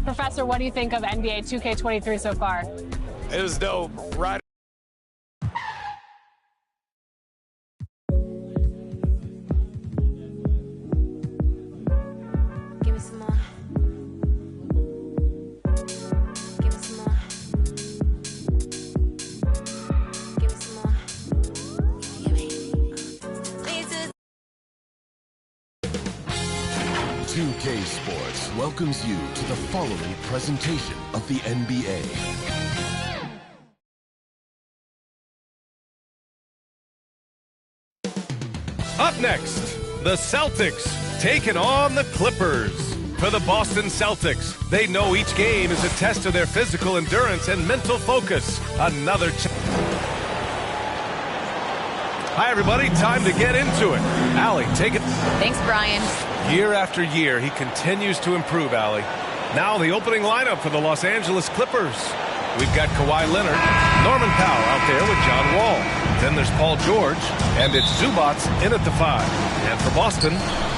Professor, what do you think of NBA 2K23 so far? It was dope. Right. Give me some more. Give me some more. Give me some more. Give me. 2K Sports welcomes you to the following presentation of the NBA. Up next, the Celtics taking on the Clippers. For the Boston Celtics, they know each game is a test of their physical endurance and mental focus. Another Hi, everybody. Time to get into it. Allie, take it. Thanks, Brian. Year after year, he continues to improve, Allie. Now the opening lineup for the Los Angeles Clippers. We've got Kawhi Leonard, Norman Powell out there with John Wall. Then there's Paul George, and it's Zubats in at the 5. And for Boston,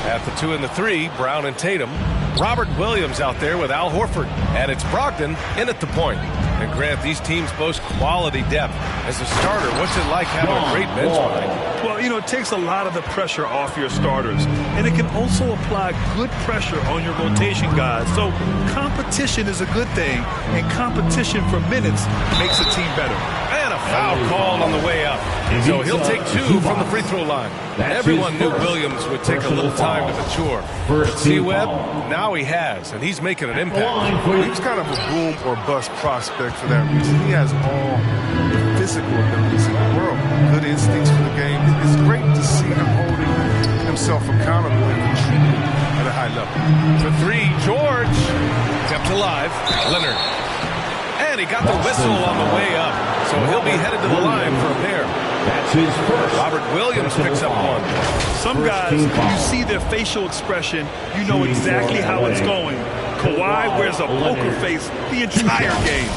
at the 2 and the 3, Brown and Tatum. Robert Williams out there with Al Horford. And it's Brogdon in at the point. And Grant, these teams boast quality depth. As a starter, what's it like having a great bench behind? Well, you know, it takes a lot of the pressure off your starters. And it can also apply good pressure on your rotation guys. So competition is a good thing. And competition for minutes makes a team better. And a foul called on the way up. So he'll take 2 from the free throw line. Everyone knew Williams would take a little time to mature. But C-Webb, now he has, and he's making an impact. He's kind of a boom or bust prospect for that reason. He has all the physical abilities in the world, good instincts for the game. It's great to see him holding himself accountable and contributing at a high level. For 3, George kept alive. Leonard. And he got the whistle on the way up. So he'll be headed to the line for a pair. That's his first. Robert Williams picks up 1. Some guys, you see their facial expression, you know exactly how it's going. Kawhi wears a poker face the entire game.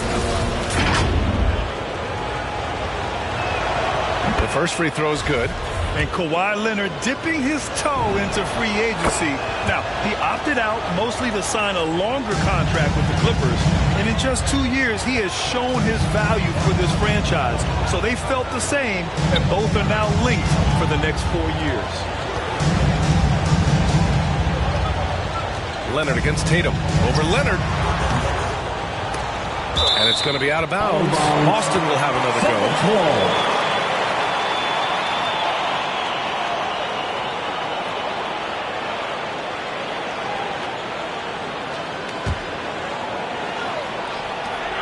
The first free throw is good. And Kawhi Leonard dipping his toe into free agency. Now, he opted out mostly to sign a longer contract with the Clippers. And in just 2 years, he has shown his value for this franchise. So they felt the same, and both are now linked for the next 4 years. Leonard against Tatum. Over Leonard. And it's going to be out of bounds. Boston will have another go.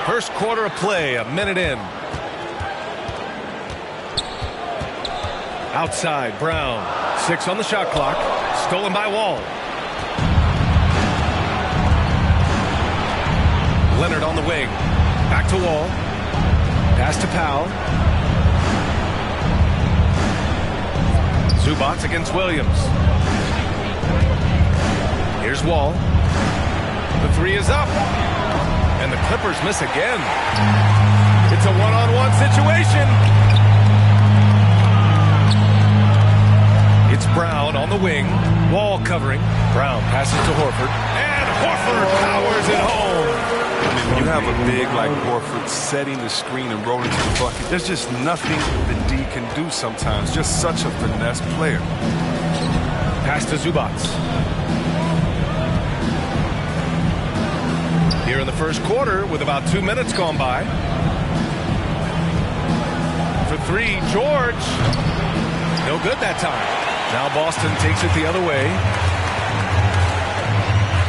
First quarter of play, a minute in. Outside, Brown. 6 on the shot clock. Stolen by Wall. Leonard on the wing. Back to Wall. Pass to Powell. Zubats against Williams. Here's Wall. The 3 is up. And the Clippers miss again. It's a one-on-one situation. It's Brown on the wing. Wall covering. Brown passes to Horford. And Horford powers it home. I mean, when you have a big like Horford setting the screen and rolling to the bucket, there's just nothing that D can do sometimes. Just such a finesse player. Pass to Zubats. Here in the first quarter with about 2 minutes gone by. For 3, George. No good that time. Now Boston takes it the other way.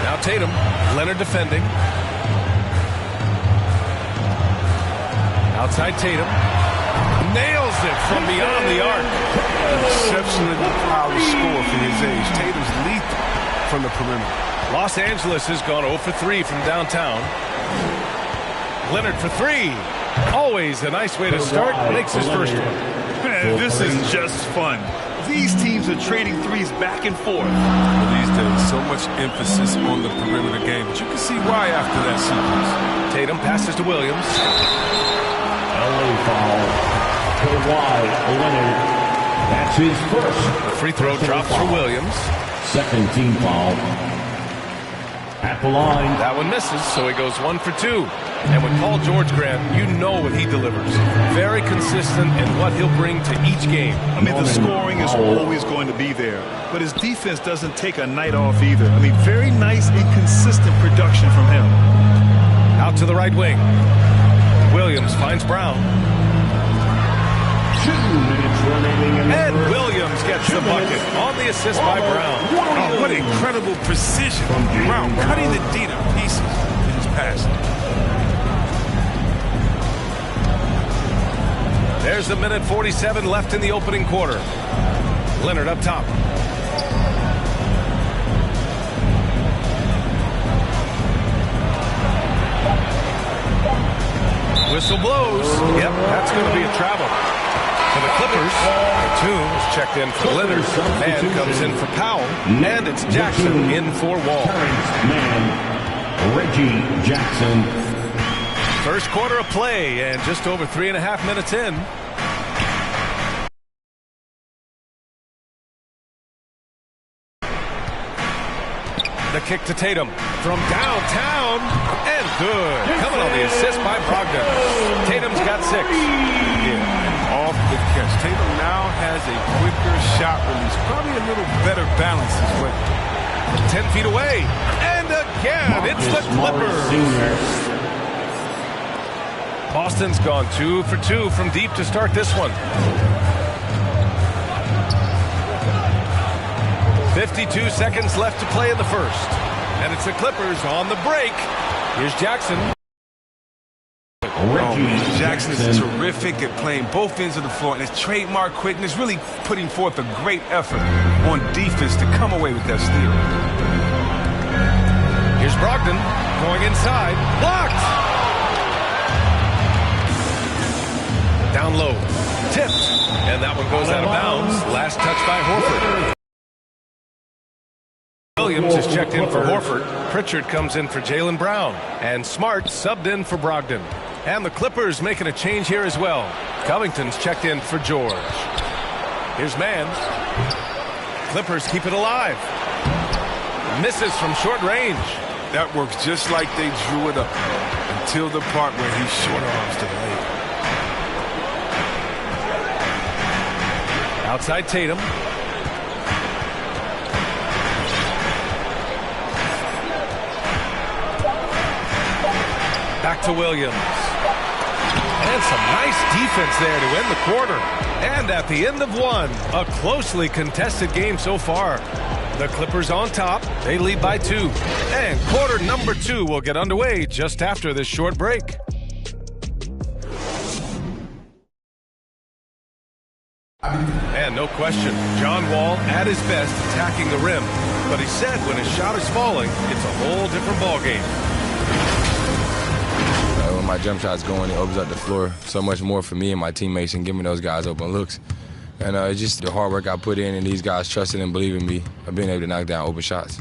Now Tatum. Leonard defending. Outside Tatum. Nails it from beyond the arc. Exceptionally power score for his age. Tatum's lethal from the perimeter. Los Angeles has gone 0 for 3 from downtown. Leonard for 3. Always a nice way to start. Makes his first one. Man, this is just fun. These teams are trading threes back and forth. These days, so much emphasis on the perimeter game, but you can see why after that sequence. Tatum passes to Williams. LA foul. Kawhi Leonard. That's That's his first. The free throw drops for Williams. Second team foul. At the line. That one misses, so he goes 1 for 2. And with Paul George, Grant, you know what he delivers. Very consistent in what he'll bring to each game. I mean, the scoring is always going to be there, but his defense doesn't take a night off either. I mean, very nice and consistent production from him. Out to the right wing. Williams finds Brown. 2 minutes remaining. And Williams gets the bucket on the assist by Brown. Oh, what incredible precision. Brown cutting the D to pieces in his pass. There's a minute 47 left in the opening quarter. Leonard up top. Whistle blows. Yep, that's going to be a travel. For the Clippers, Batum is checked in for Leonard. Man comes in for Powell. And it's Jackson in for Wall. Man, Reggie Jackson. First quarter of play and just over 3.5 minutes in. The kick to Tatum from downtown and good. Coming on the assist by Brogdon. Tatum's got 6. Yeah, off the catch. Tatum now has a quicker shot release. Probably a little better balance as well. 10 feet away. And again, it's the Clippers. Boston's gone 2 for 2 from deep to start this one. 52 seconds left to play in the first. And it's the Clippers on the break. Here's Jackson. Jackson is terrific at playing both ends of the floor, and his trademark quickness, really putting forth a great effort on defense to come away with that steal. Here's Brogdon going inside. Blocked! Down low. Tipped. And that one goes out of bounds. Last touch by Horford. Williams is checked in for Horford. Pritchard comes in for Jaylen Brown. And Smart subbed in for Brogdon. And the Clippers making a change here as well. Covington's checked in for George. Here's Mann. Clippers keep it alive. Misses from short range. That works just like they drew it up until the part where he short arms to the lane. Outside Tatum. Back to Williams. And some nice defense there to end the quarter. And at the end of one, a closely contested game so far. The Clippers on top. They lead by 2. And quarter number 2 will get underway just after this short break. And no question, John Wall at his best attacking the rim. But he said when his shot is falling, it's a whole different ballgame. When my jump shot's going, it opens up the floor so much more for me and my teammates and giving those guys open looks. And it's just the hard work I put in and these guys trusting and believing me of being able to knock down open shots.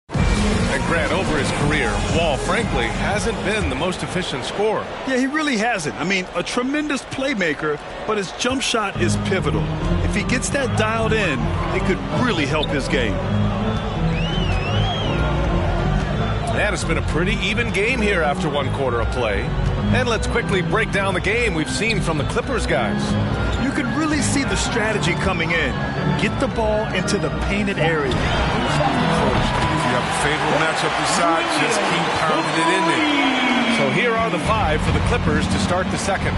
And Grant, over his career, Wall, frankly, hasn't been the most efficient scorer. Yeah, he really hasn't. I mean, a tremendous playmaker, but his jump shot is pivotal. If he gets that dialed in, it could really help his game. And it's been a pretty even game here after one quarter of play. And let's quickly break down the game we've seen from the Clippers guys. You could really see the strategy coming in. Get the ball into the painted area. If you have a favorable matchup inside, just keep pounding it in there. So here are the 5 for the Clippers to start the second.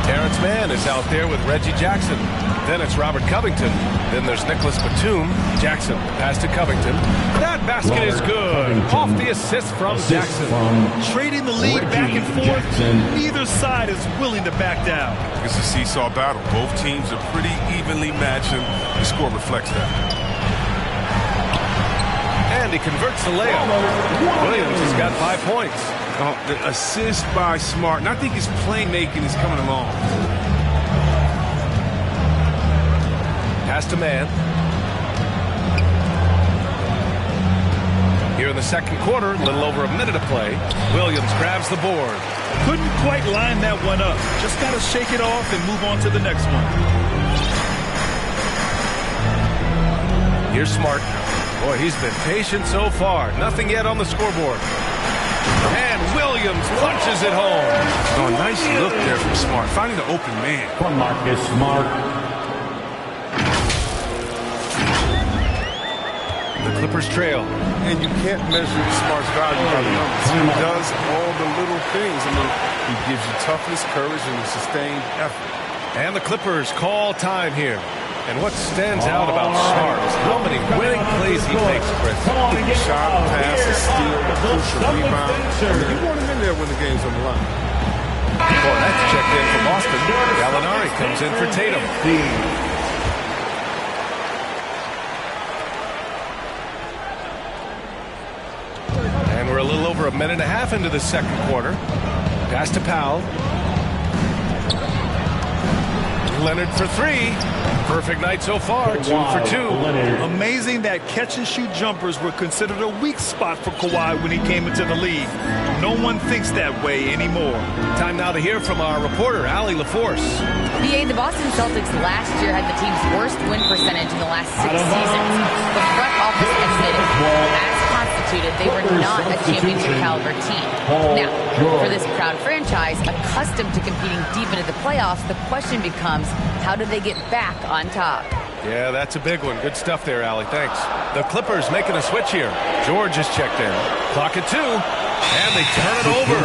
Terrence Mann is out there with Reggie Jackson. Then it's Robert Covington. Then there's Nicholas Batum. Jackson pass to Covington. That basket is good. Off the assist from Jackson. Trading the lead back and forth. Neither side is willing to back down. It's a seesaw battle. Both teams are pretty evenly matched, and the score reflects that. And he converts the layup. Williams has got 5 points. The assist by Smart, and I think his playmaking is coming along. Pass to Mann. Here in the second quarter, a little over a minute of play. Williams grabs the board. Couldn't quite line that one up. Just got to shake it off and move on to the next one. Here's Smart. Boy, he's been patient so far. Nothing yet on the scoreboard. And Williams punches it home. Oh, nice look there from Smart, finding the open man. For Marcus Smart. The Clippers trail. And you can't measure Smart's value by the numbers. He does all the little things. I mean, he gives you toughness, courage, and a sustained effort. And the Clippers call time here. And what stands out about Smart is how many winning plays he makes, Chris. Shot, pass, steal, push, rebound. I mean, you want him in there when the game's on the line. Well, that's checked in for Boston. Gallinari comes in for Tatum. And we're a little over a minute and a half into the second quarter. Pass to Powell. Leonard for three. Perfect night so far, 2 for 2. Amazing that catch-and-shoot jumpers were considered a weak spot for Kawhi when he came into the league. No one thinks that way anymore. Time now to hear from our reporter, Allie LaForce. The Boston Celtics last year had the team's worst win percentage in the last 6 seasons. The front office admitted, as constituted, they were not a championship-caliber team. Now, for this proud franchise, accustomed to competing deep into the playoffs, the question becomes, how do they get back on top? Yeah, that's a big one. Good stuff there, Allie. Thanks. The Clippers making a switch here. George is checked in. Clock at 2. And they turn it over.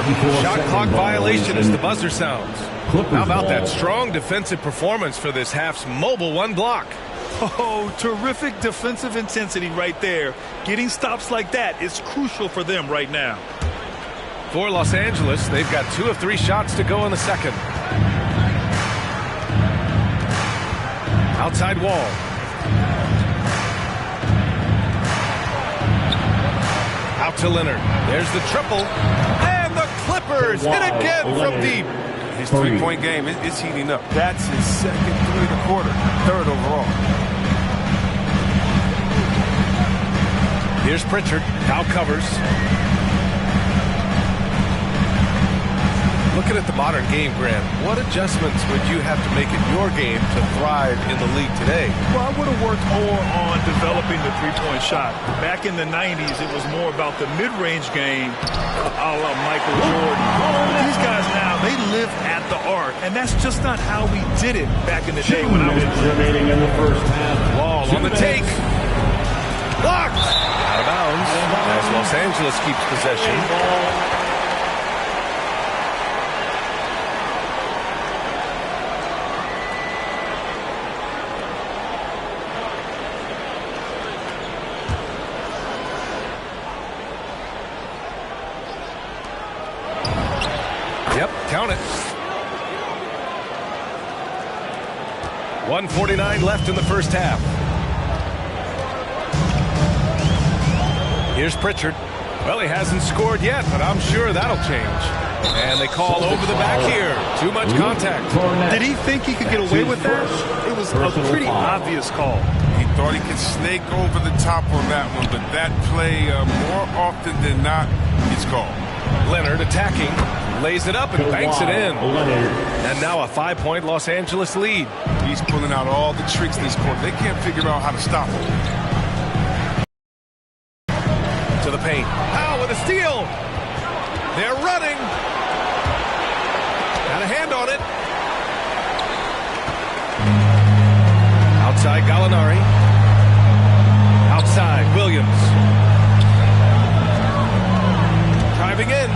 Shot clock violation as the buzzer sounds. How about that strong defensive performance for this half's mobile one block? Oh, terrific defensive intensity right there. Getting stops like that is crucial for them right now. For Los Angeles, they've got 2 of 3 shots to go in the second. Outside wall. Out to Leonard. There's the triple. And the Clippers hit again from deep. His three-point game is heating up. That's his second 3 of the quarter, 3rd overall. Here's Pritchard. Now covers. Looking at the modern game, Grant, what adjustments would you have to make in your game to thrive in the league today? Well, I would have worked more on developing the three-point shot. Back in the 90s, it was more about the mid-range game, a la Michael Jordan. These guys now, they live at the arc, and that's just not how we did it back in the day when I was remaining in the first half. Wall on the take. Blocked. Out of bounds as Los Angeles keeps possession. Yep, count it. 1:49 left in the first half. Here's Pritchard. Well, he hasn't scored yet, but I'm sure that'll change. And they call over the back here. Too much contact. Did he think he could get away with that? It was a pretty obvious call. He thought he could snake over the top on that one, but that play, more often than not, it's called. Leonard attacking. Lays it up and banks it in. And now a 5-point Los Angeles lead. He's pulling out all the tricks in this quarter. They can't figure out how to stop him. To the paint. Powell with a steal. They're running. Got a hand on it. Outside Gallinari. Outside Williams. Driving in.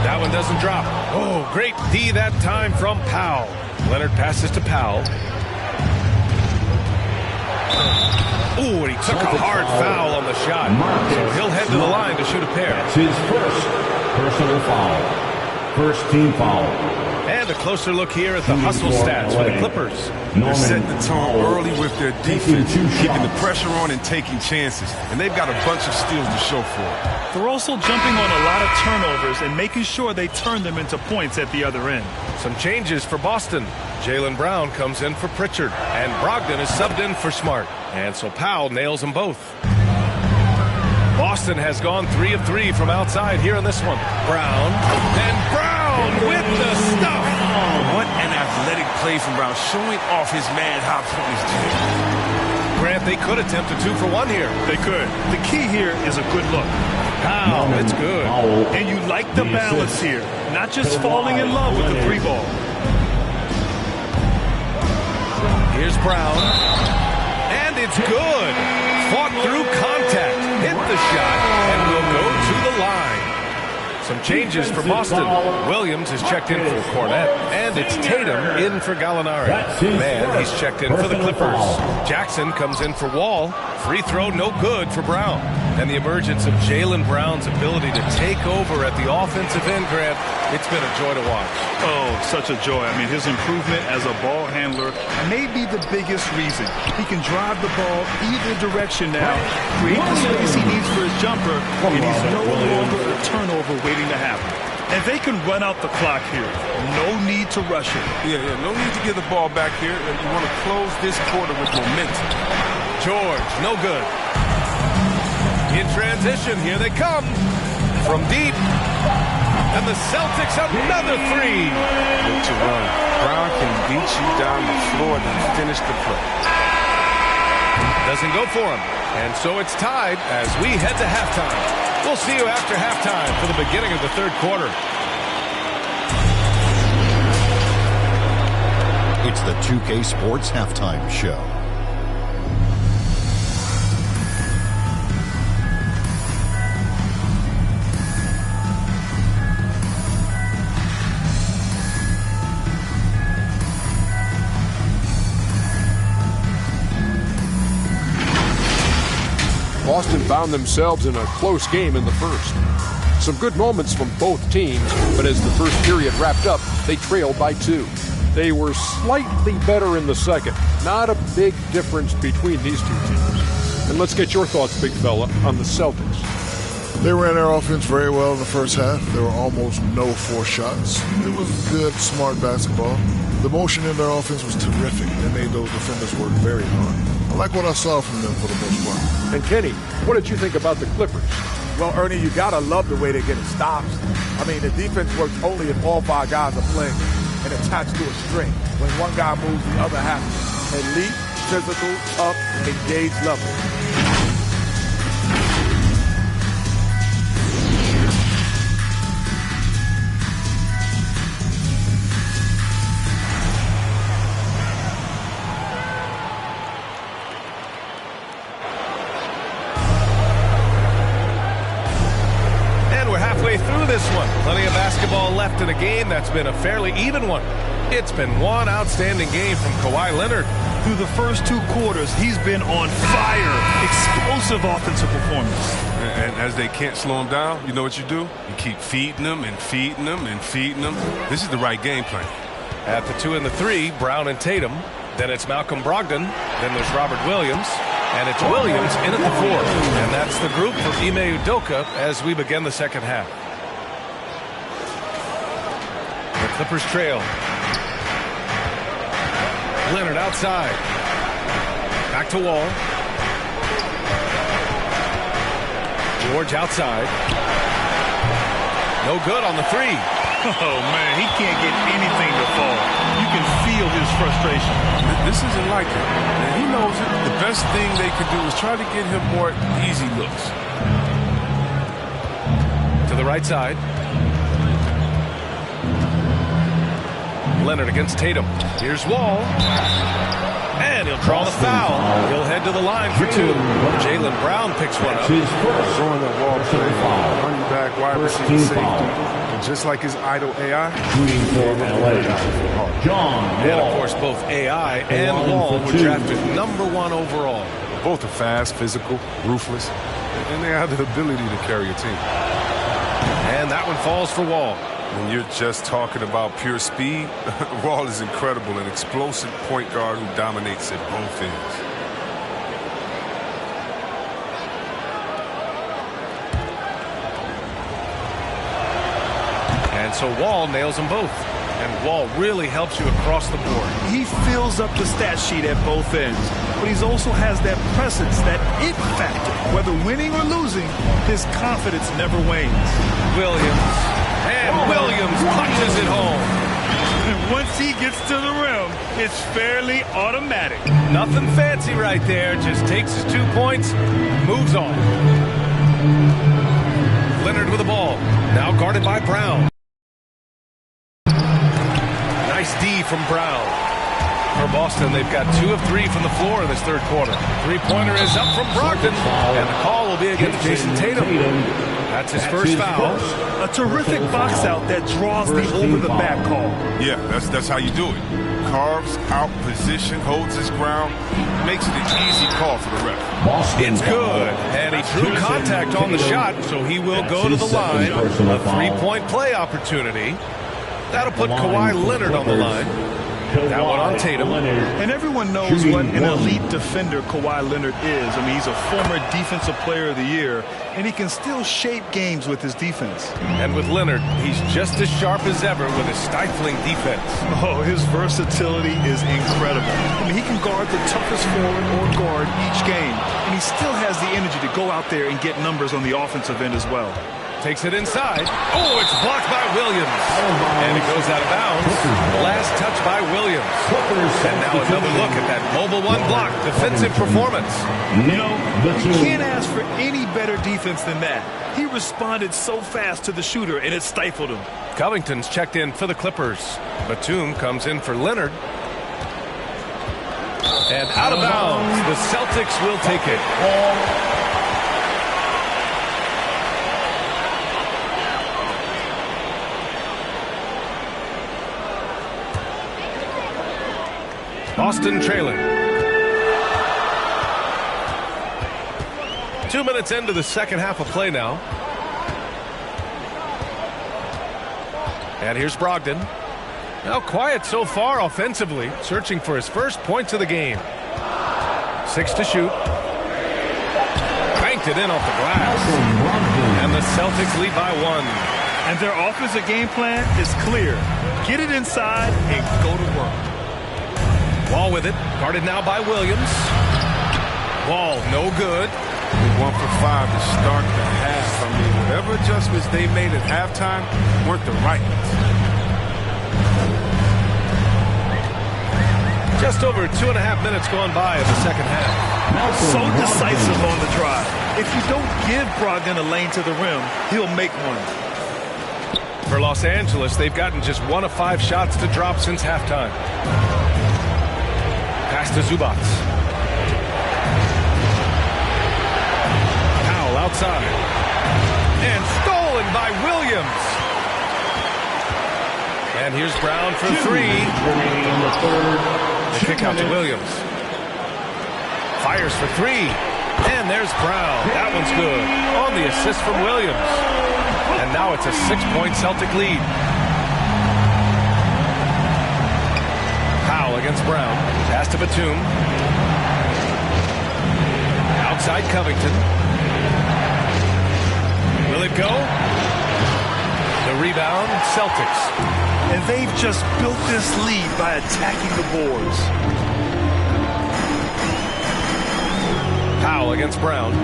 That one doesn't drop. Oh, great D that time from Powell. Leonard passes to Powell. Ooh, and he took a hard foul on the shot. So he'll head to the line to shoot a pair. That's his first personal foul. First team foul. And a closer look here at the hustle stats for the Clippers. They're setting the tone early with their defense, keeping the pressure on and taking chances. And they've got a bunch of steals to show for it. They're also jumping on a lot of turnovers and making sure they turn them into points at the other end. Some changes for Boston. Jaylen Brown comes in for Pritchard. And Brogdon is subbed in for Smart. And so Powell nails them both. Boston has gone 3 of 3 from outside here in this one. Brown. And Brown with the stuff. What an athletic play from Brown, showing off his mad hops on his jam. Grant, they could attempt a 2-for-1 here. They could. The key here is a good look. How? It's good. And you like the balance here. Not just falling in love with the 3-ball. Here's Brown. And it's good. Fought through contact. Hit the shot. And will go to the line. Some changes for Boston. Williams is checked in for Cornette. And it's Tatum in for Gallinari. Man, he's checked in for the Clippers. Jackson comes in for Wall. Free throw, no good for Brown. And the emergence of Jaylen Brown's ability to take over at the offensive end, Grant, it's been a joy to watch. Oh, such a joy. I mean, his improvement as a ball handler may be the biggest reason. He can drive the ball either direction now, create the space he needs for his jumper, and he's no longer a turnover waiting to happen. And they can run out the clock here. No need to rush it. Yeah, no need to give the ball back here. And you want to close this quarter with momentum. George, no good. In transition, here they come from deep. And the Celtics another 3. Good to run. Brown can beat you down the floor and finish the play. Doesn't go for him. And so it's tied as we head to halftime. We'll see you after halftime for the beginning of the third quarter. It's the 2K Sports Halftime Show. Boston found themselves in a close game in the first. Some good moments from both teams, but as the first period wrapped up, they trailed by 2. They were slightly better in the second. Not a big difference between these two teams. And let's get your thoughts, big fella, on the Celtics. They ran their offense very well in the first half. There were almost no forced shots. It was good, smart basketball. The motion in their offense was terrific. They made those defenders work very hard. I like what I saw from them for the most part. And Kenny, what did you think about the Clippers? Well, Ernie, you got to love the way they're getting stops. I mean, the defense works only if all 5 guys are playing and attached to a string. When one guy moves, the other has to. Elite, physical, up, engaged level. Through this one. Plenty of basketball left in a game that's been a fairly even one. It's been one outstanding game from Kawhi Leonard. Through the first 2 quarters, he's been on fire. Explosive offensive performance. And as they can't slow him down, you know what you do? You keep feeding them and feeding them and feeding them. This is the right game plan. At the 2 and the 3, Brown and Tatum. Then it's Malcolm Brogdon. Then there's Robert Williams. And it's Williams in at the 4. And that's the group for Ime Udoka as we begin the second half. The Clippers trail. Leonard outside. Back to Wall. George outside. No good on the 3. Oh, man, he can't get anything to fall. You can feel his frustration. This isn't like it. And he knows it. The best thing they could do is try to get him more easy looks. To the right side. Leonard against Tatum. Here's Wall. And he'll draw the foul. He'll head to the line for 2. Jaylen Brown picks one up. Showing that Wall play, running back, wide receiver, safety. And just like his idol AI, and of course both AI and Wall were drafted #1 overall. Both are fast, physical, ruthless, and they have the ability to carry a team. And that one falls for Wall. When you're just talking about pure speed, Wall is incredible, an explosive point guard who dominates at both ends. And so Wall nails them both. And Wall really helps you across the board. He fills up the stat sheet at both ends, but he also has that presence, that it factor. Whether winning or losing, his confidence never wanes. Williams punches it home. And once he gets to the rim, It's fairly automatic. Nothing fancy right there. Just takes his 2 points, moves on. Leonard with the ball. Now guarded by Brown. Nice D from Brown. For Boston, they've got 2 of 3 from the floor in this third quarter. Three-pointer is up from Brogdon, and the call will be against Jason Tatum. That's his first foul. A terrific box out that draws the over-the-back call. Yeah, that's how you do it. Carves out position, holds his ground, makes it an easy call for the ref. It's good, and he drew contact on the shot, so he will go to the line. A three-point play opportunity. That'll put Kawhi Leonard on the line. That one on Tatum. And everyone knows what an elite defender Kawhi Leonard is. I mean, he's a former Defensive Player of the Year, and he can still shape games with his defense. And with Leonard, he's just as sharp as ever with his stifling defense. Oh, his versatility is incredible. I mean, he can guard the toughest forward or guard each game, and he still has the energy to go out there and get numbers on the offensive end as well. Takes it inside. Oh, it's blocked by Williams. And it goes out of bounds. Last touch by Williams. And now another look at that mobile one block defensive performance. You know, you can't ask for any better defense than that. He responded so fast to the shooter, and it stifled him. Covington's checked in for the Clippers. Batum comes in for Leonard. And out of bounds. The Celtics will take it. Boston trailing. 2 minutes into the second half of play now. And here's Brogdon. Now quiet so far offensively, searching for his first points of the game. 6 to shoot. Banked it in off the glass. And the Celtics lead by 1. And their offensive game plan is clear. Get it inside and go to work. Wall with it, guarded now by Williams. Wall, no good. 1 for 5 to start the half. I mean, whatever adjustments they made at halftime weren't the right ones. Just over 2.5 minutes gone by of the second half. So decisive on the drive. If you don't give Brogdon a lane to the rim, he'll make one. For Los Angeles, they've gotten just 1 of 5 shots to drop since halftime. Pass to Zubac. Powell outside. And stolen by Williams. And here's Brown for 3. The kick out to Williams. Fires for 3. And there's Brown. That one's good. On the assist from Williams. And now it's a 6-point Celtic lead. Powell against Brown. Pass to Batum. Outside Covington. Will it go? The rebound, Celtics. And they've just built this lead by attacking the boards. Powell against Brown.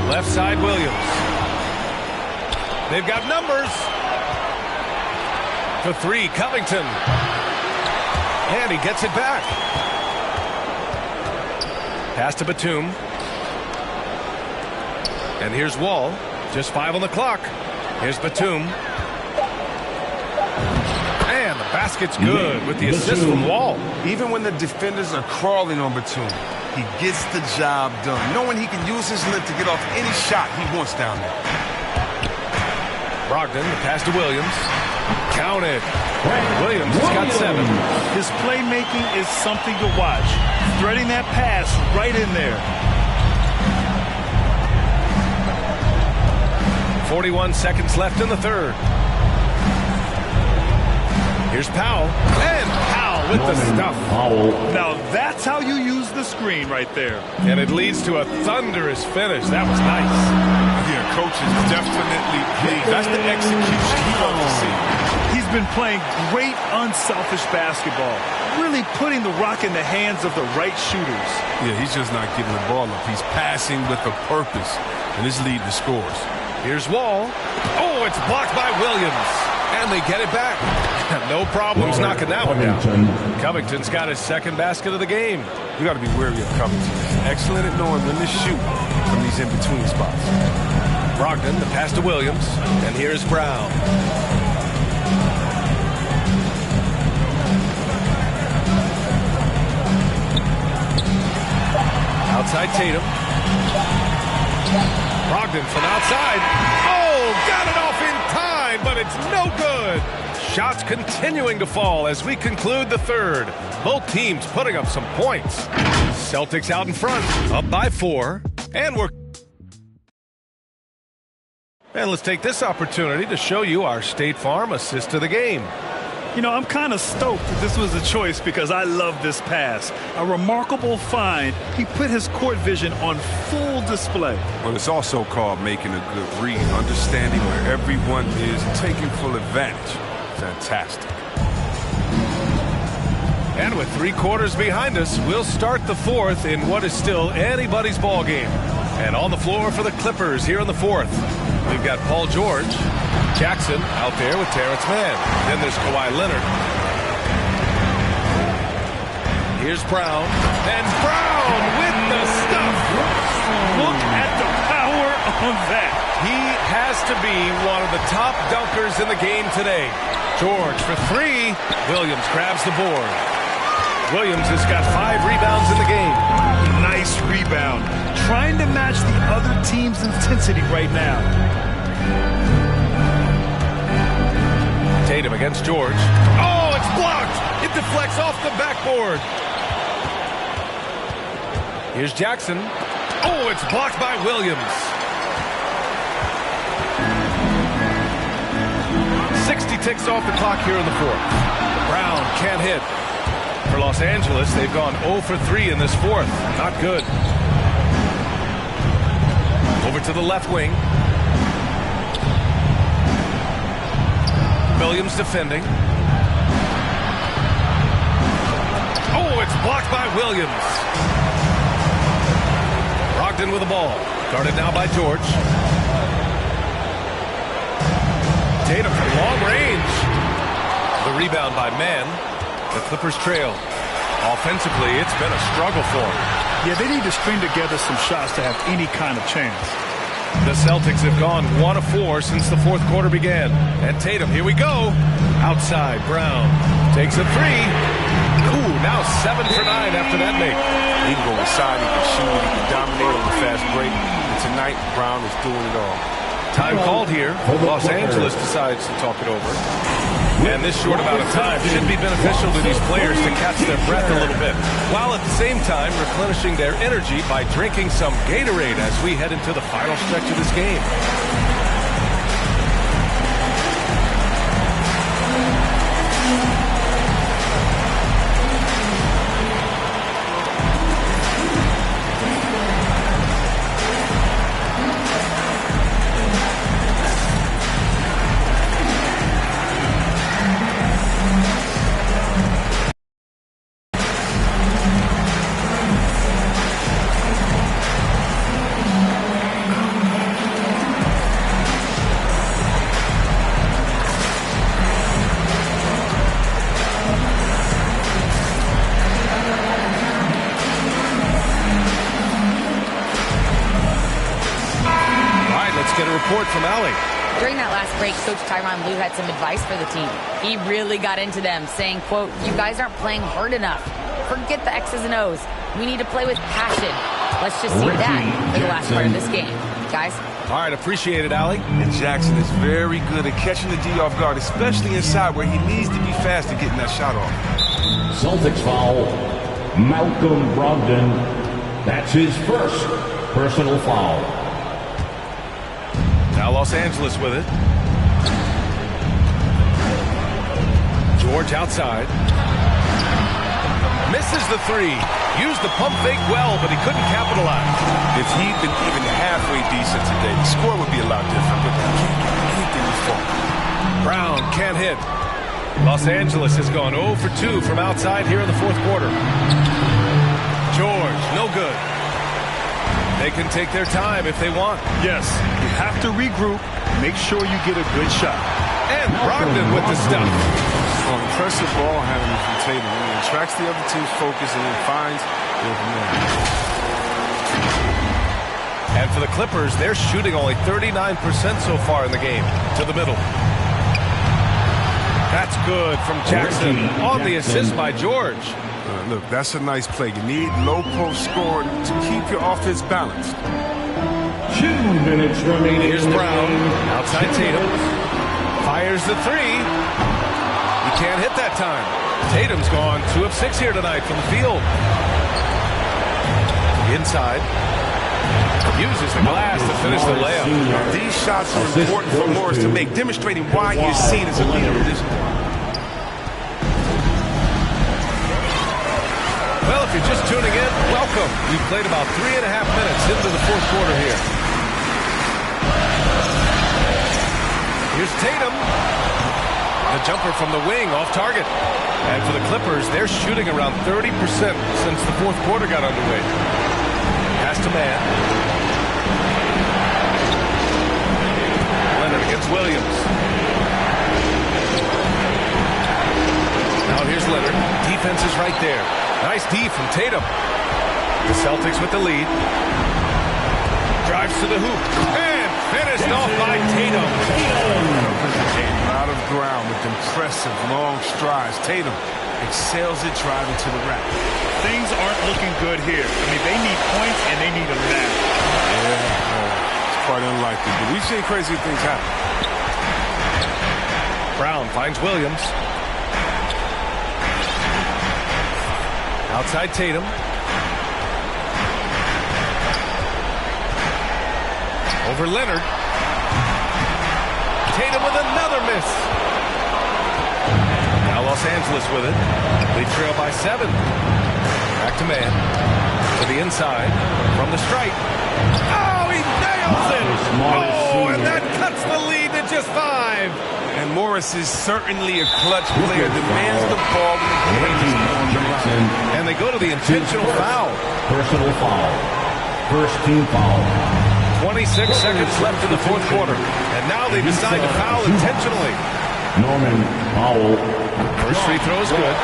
Left side Williams. They've got numbers. For 3, Covington. And he gets it back. Pass to Batum. And here's Wall. Just 5 on the clock. Here's Batum. And the basket's good with the assist from Wall. Even when the defenders are crawling on Batum, he gets the job done, knowing he can use his length to get off any shot he wants down there. Brogdon, the pass to Williams. Counted. Williams has got 7. His playmaking is something to watch. Threading that pass right in there. 41 seconds left in the third. Here's Powell. And Powell with the stuff. Now that's how you use the screen right there. And it leads to a thunderous finish. That was nice. Yeah, coach is definitely pleased. That's the execution he wants to see. He's been playing great unselfish basketball. Really putting the rock in the hands of the right shooters. Yeah, he's just not getting the ball up. He's passing with a purpose, and it's leading to scores. Here's Wall. Oh, it's blocked by Williams. And they get it back. No problems knocking that one down. Covington's got his second basket of the game. You got to be wary of Covington. Excellent at knowing when to shoot from these in-between spots. Brogdon, the pass to Williams. And here's Brown. Outside Tatum. Brogdon from outside. Oh, got it off in time, but it's no good. Shots continuing to fall as we conclude the third. Both teams putting up some points. Celtics out in front, up by 4. And let's take this opportunity to show you our State Farm assist of the game. You know, I'm kind of stoked that this was a choice because I love this pass. A remarkable find. He put his court vision on full display. Well, it's also called making a good read, understanding where everyone is, taking full advantage. Fantastic. And with 3 quarters behind us, we'll start the fourth in what is still anybody's ball game. And on the floor for the Clippers here in the fourth, we've got Paul George, Jackson out there with Terrence Mann. Then there's Kawhi Leonard. Here's Brown. And Brown with the stuff. Look at the power on that. He has to be one of the top dunkers in the game today. George for 3. Williams grabs the board. Williams has got 5 rebounds in the game. Nice rebound. Trying to match the other team's intensity right now. Tatum against George. Oh, it's blocked. It deflects off the backboard. Here's Jackson. Oh, it's blocked by Williams. 60 ticks off the clock here in the fourth. Brown can't hit. For Los Angeles, they've gone 0 for 3 in this fourth. Not good. Over to the left wing. Williams defending. Oh, it's blocked by Williams. Brogdon with the ball. Guarded now by George. Tatum from long range. The rebound by Mann. The Clippers trail. Offensively, it's been a struggle for them. Yeah, they need to string together some shots to have any kind of chance. The Celtics have gone 1 of 4 since the fourth quarter began. And Tatum, here we go. Outside, Brown takes a 3. Ooh, now 7 for 9 after that make. He can go inside, he can shoot, he can dominate on the fast break. And tonight, Brown is doing it all. Time called here. Los Angeles decides to talk it over. And this short amount of time should be beneficial to these players to catch their breath a little bit, while at the same time replenishing their energy by drinking some Gatorade as we head into the final stretch of this game. From Allie. During that last break, Coach Tyronn Lue had some advice for the team. He really got into them, saying, quote, "You guys aren't playing hard enough. Forget the X's and O's. We need to play with passion." Let's just see that for the last part of this game. Guys? All right, appreciate it, Allie. And Jackson is very good at catching the D off guard, especially inside where he needs to be fast at getting that shot off. Celtics foul. Malcolm Brogdon. That's his first personal foul. Now Los Angeles with it. George outside. Misses the 3. Used the pump fake well, but he couldn't capitalize. If he'd been even halfway decent today, the score would be a lot different, but anything is fault. Brown can't hit. Los Angeles has gone 0 for 2 from outside here in the fourth quarter. George, no good. They can take their time if they want. Yes, you have to regroup. Make sure you get a good shot. And Brogdon with the stuff. Oh, impressive ball handling from Tatum. He attracts the other team's focus and then finds the open man. And for the Clippers, they're shooting only 39% so far in the game. To the middle. That's good from Jackson on the assist by George. Look, that's a nice play. You need low post scoring to keep your offense balanced. 2 minutes remaining. Here's Brown. Outside Tatum. Fires the three. He can't hit that time. Tatum's gone 2 of 6 here tonight from the field. Inside. Uses the glass to finish the layup. These shots are important for Morris to make, demonstrating why he is seen as a leader in this game. Well, if you're just tuning in, welcome. We've played about 3.5 minutes into the fourth quarter here. Here's Tatum. The jumper from the wing off target. And for the Clippers, they're shooting around 30% since the fourth quarter got underway. Pass to man. Leonard against Williams. Now here's Leonard. Defense is right there. Nice D from Tatum. The Celtics with the lead. Drives to the hoop. And finished off by Tatum. Out of ground with impressive long strides. Tatum excels at driving to the rack. Things aren't looking good here. I mean, they need points and they need them now. Yeah, it's quite unlikely, but we've seen crazy things happen. Brown finds Williams. Outside Tatum. Over Leonard. Tatum with another miss. Now Los Angeles with it. They trail by 7. Back to man. To the inside. From the stripe. Oh, he nails it! Oh, and that cuts the lead to just 5. And Morris is certainly a clutch player. Demands the ball when the game is on the line. And they go to the intentional foul. Personal foul. First team foul. 26 seconds left in the fourth quarter. And now they decide to foul intentionally. Norman Powell. First free throw is good.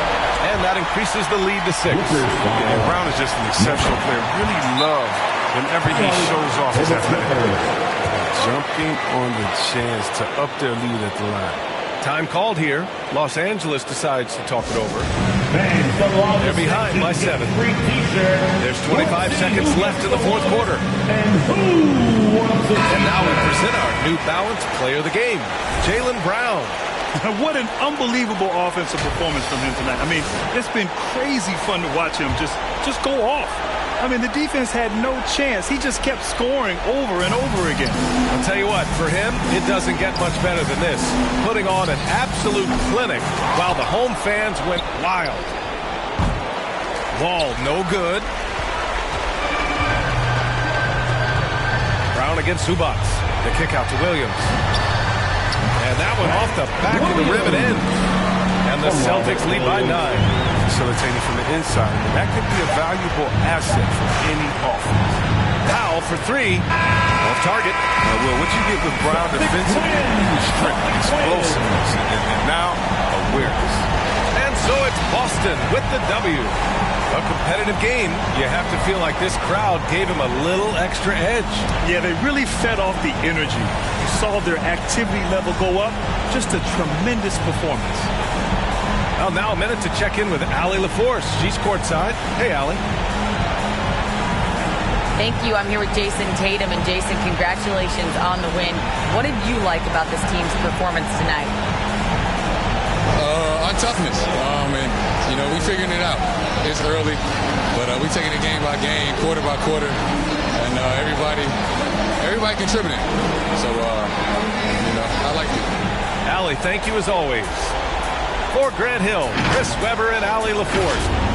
And that increases the lead to 6. And Brown is just an exceptional player. Really love whenever he shows off his athletic. Jumping on the chance to up their lead at the line. Time called here. Los Angeles decides to talk it over. They're behind by 7. There's 25 seconds left in the fourth quarter. And now we present our New Balance player of the game, Jaylen Brown. What an unbelievable offensive performance from him tonight. I mean, it's been crazy fun to watch him just go off. I mean, the defense had no chance. He just kept scoring over and over again. I'll tell you what, for him, it doesn't get much better than this. Putting on an absolute clinic while the home fans went wild. Wall, no good. Brown against Zubac. The kick out to Williams. And that one off the back of the rim and in. And the Celtics lead by 9. Facilitating from the inside. And that could be a valuable asset for any offense. Powell for 3. Off target. Well, what you get with Brown defensively, strength, explosiveness, and now awareness. And so it's Boston with the W. A competitive game. You have to feel like this crowd gave him a little extra edge. Yeah, they really fed off the energy. You saw their activity level go up. Just a tremendous performance. Well, now a minute to check in with Allie LaForce. She's courtside. Hey, Allie. Thank you. I'm here with Jason Tatum. And Jason, congratulations on the win. What did you like about this team's performance tonight? Our toughness. We figuring it out. It's early, but we taking it game by game, quarter by quarter, and everybody contributing. So, I like it. Allie, thank you as always. For Grant Hill, Chris Webber, and Allie LaForce.